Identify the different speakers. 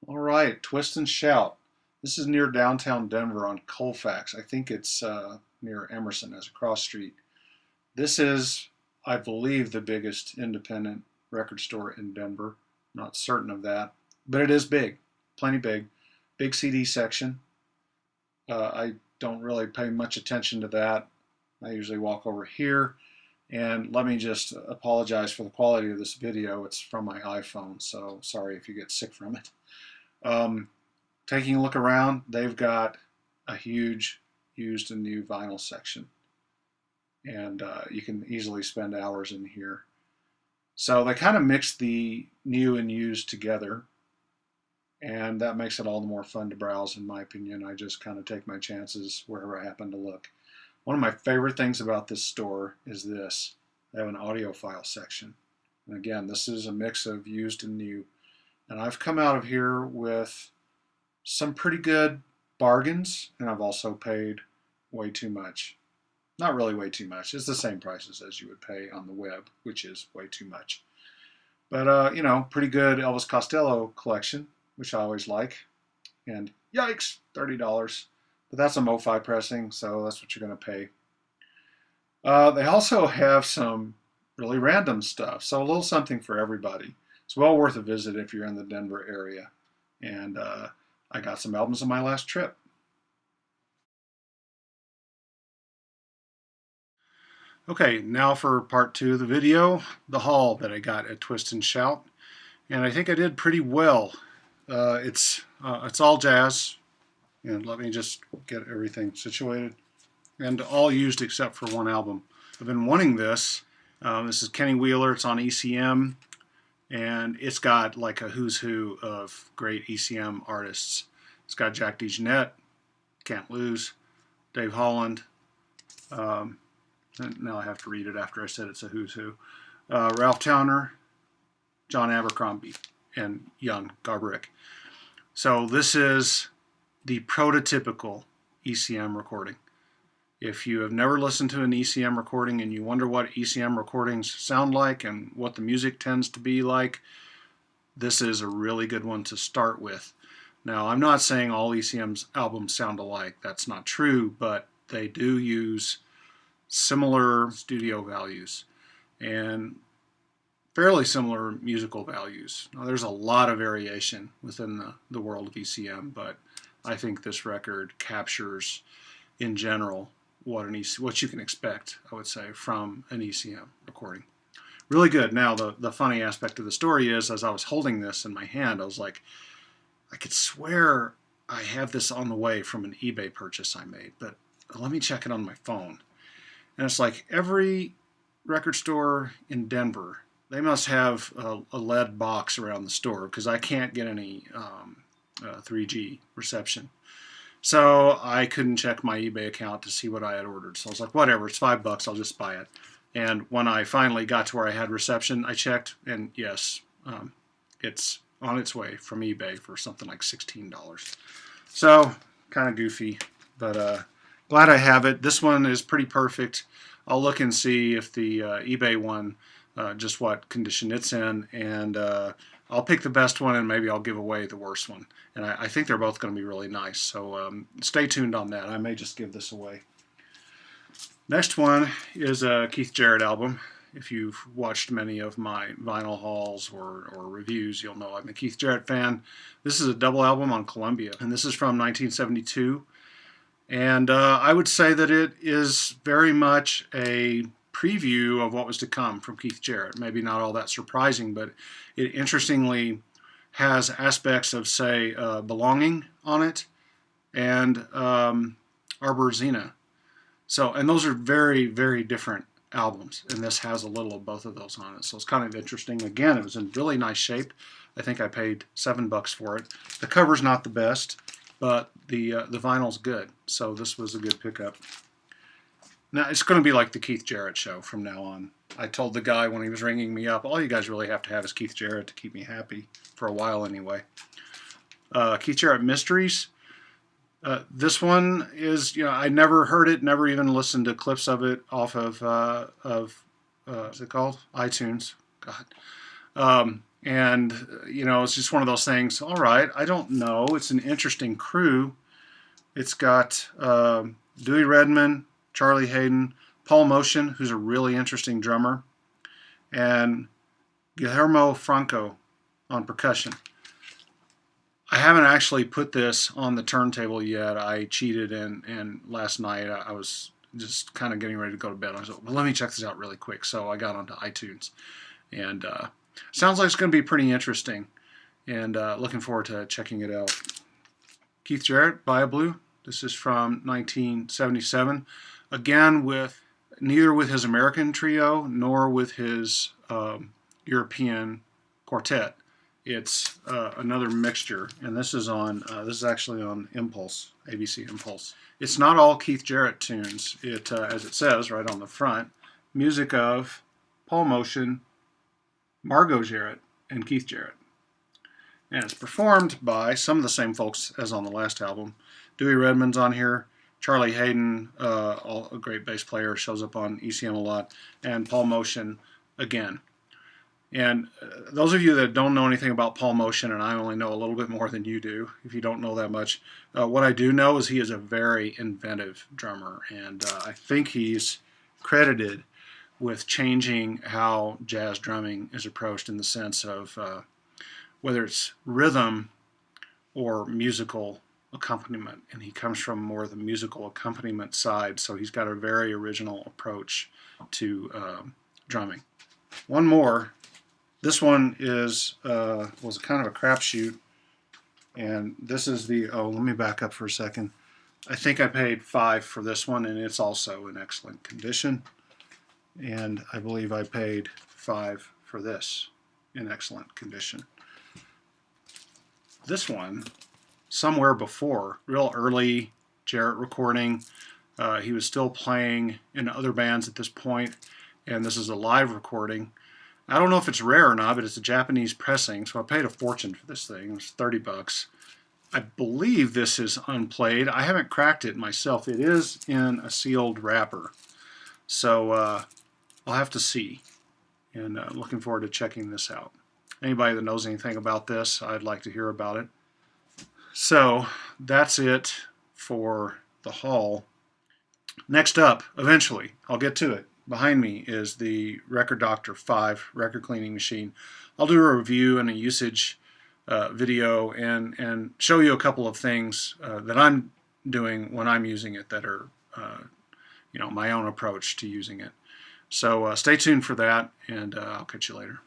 Speaker 1: All right, Twist and Shout. This is near downtown Denver on Colfax. I think it's near Emerson as a cross street. This is, I believe, the biggest independent record store in Denver. Not certain of that, but it is big, plenty big. Big CD section. I don't really pay much attention to that. I usually walk over here. And let me just apologize for the quality of this video. It's from my iPhone, so sorry if you get sick from it. Taking a look around, they've got a huge used and new vinyl section. And you can easily spend hours in here. So they kind of mix the new and used together. And that makes it all the more fun to browse, in my opinion. I just kind of take my chances wherever I happen to look. One of my favorite things about this store is this. They have an audiophile section. And again, this is a mix of used and new. And I've come out of here with some pretty good bargains, and I've also paid way too much. Not really way too much. It's the same prices as you would pay on the web, which is way too much. But, you know, pretty good Elvis Costello collection, which I always like. And yikes, $30. But that's a MoFi pressing, so that's what you're going to pay. They also have some really random stuff, so a little something for everybody. It's well worth a visit if you're in the Denver area. And I got some albums on my last trip. Okay, now for part 2 of the video, the haul that I got at Twist and Shout. And I think I did pretty well. It's all jazz. And let me just get everything situated. And all used except for one album. I've been wanting this. This is Kenny Wheeler. It's on ECM. And it's got like a who's who of great ECM artists. It's got Jack DeJohnette, Can't Lose, Dave Holland. Now I have to read it after I said it's a who's who. Ralph Towner, John Abercrombie, and Jan Garbarek. So this is the prototypical ECM recording. If you have never listened to an ECM recording and you wonder what ECM recordings sound like and what the music tends to be like, this is a really good one to start with. Now, I'm not saying all ECM's albums sound alike. That's not true, but they do use similar studio values and fairly similar musical values. Now, there's a lot of variation within the world of ECM, but I think this record captures, in general, what you can expect, I would say, from an ECM recording. Really good. Now, the funny aspect of the story is, as I was holding this in my hand, I was like, I could swear I have this on the way from an eBay purchase I made, but let me check it on my phone. And it's like every record store in Denver, they must have a lead box around the store because I can't get any 3G reception. So I couldn't check my eBay account to see what I had ordered. So I was like, whatever, it's $5, I'll just buy it. And when I finally got to where I had reception, I checked, and yes, it's on its way from eBay for something like $16. So kind of goofy, but glad I have it. This one is pretty perfect. I'll look and see if the eBay one, just what condition it's in, and I'll pick the best one and maybe I'll give away the worst one. And I think they're both going to be really nice. So stay tuned on that. I may just give this away. Next one is a Keith Jarrett album. If you've watched many of my vinyl hauls or reviews, you'll know I'm a Keith Jarrett fan. This is a double album on Columbia, and this is from 1972. And I would say that it is very much a preview of what was to come from Keith Jarrett. Maybe not all that surprising, but it interestingly has aspects of, say, Belonging on it and Arbor Zena. So, and those are very, very different albums, and this has a little of both of those on it. So it's kind of interesting. Again, it was in really nice shape. I think I paid $7 for it. The cover's not the best, but the vinyl's good. So this was a good pickup. Now, it's going to be like the Keith Jarrett show from now on. I told the guy when he was ringing me up, all you guys really have to have is Keith Jarrett to keep me happy, for a while anyway. Keith Jarrett Mysteries. This one is, you know, I never heard it, never even listened to clips of it off of what's it called? iTunes. God. And, it's just one of those things. All right, I don't know. It's an interesting crew. It's got Dewey Redman, Charlie Hayden, Paul Motion, who's a really interesting drummer, and Guillermo Franco on percussion. I haven't actually put this on the turntable yet. I cheated, and last night I was just kind of getting ready to go to bed. I was like, well, let me check this out really quick. So I got onto iTunes, and sounds like it's going to be pretty interesting, and looking forward to checking it out. Keith Jarrett, Via Blue. This is from 1977. Again, neither with his American trio nor with his European quartet. It's another mixture, and this is actually on Impulse, ABC Impulse. It's not all Keith Jarrett tunes. It, as it says right on the front, music of Paul Motion, Margot Jarrett, and Keith Jarrett. And it's performed by some of the same folks as on the last album. Dewey Redman's on here. Charlie Hayden, a great bass player, shows up on ECM a lot. And Paul Motion again. And those of you that don't know anything about Paul Motion, and I only know a little bit more than you do, if you don't know that much, what I do know is he is a very inventive drummer. And I think he's credited with changing how jazz drumming is approached in the sense of whether it's rhythm or musical accompaniment. And he comes from more of the musical accompaniment side, so he's got a very original approach to drumming. One more. This one was kind of a crapshoot, and this is let me back up for a second. I think I paid $5 for this one, and it's also in excellent condition. And I believe I paid $5 for this in excellent condition. This one, somewhere before, real early Jarrett recording. He was still playing in other bands at this point, and this is a live recording. I don't know if it's rare or not, but it's a Japanese pressing, so I paid a fortune for this thing. It was $30. I believe this is unplayed. I haven't cracked it myself. It is in a sealed wrapper, so I'll have to see, and looking forward to checking this out. Anybody that knows anything about this, I'd like to hear about it. So that's it for the haul. Next up, eventually, I'll get to it. Behind me is the Record Doctor 5 record cleaning machine. I'll do a review and a usage video and show you a couple of things that I'm doing when I'm using it that are my own approach to using it. So stay tuned for that, and I'll catch you later.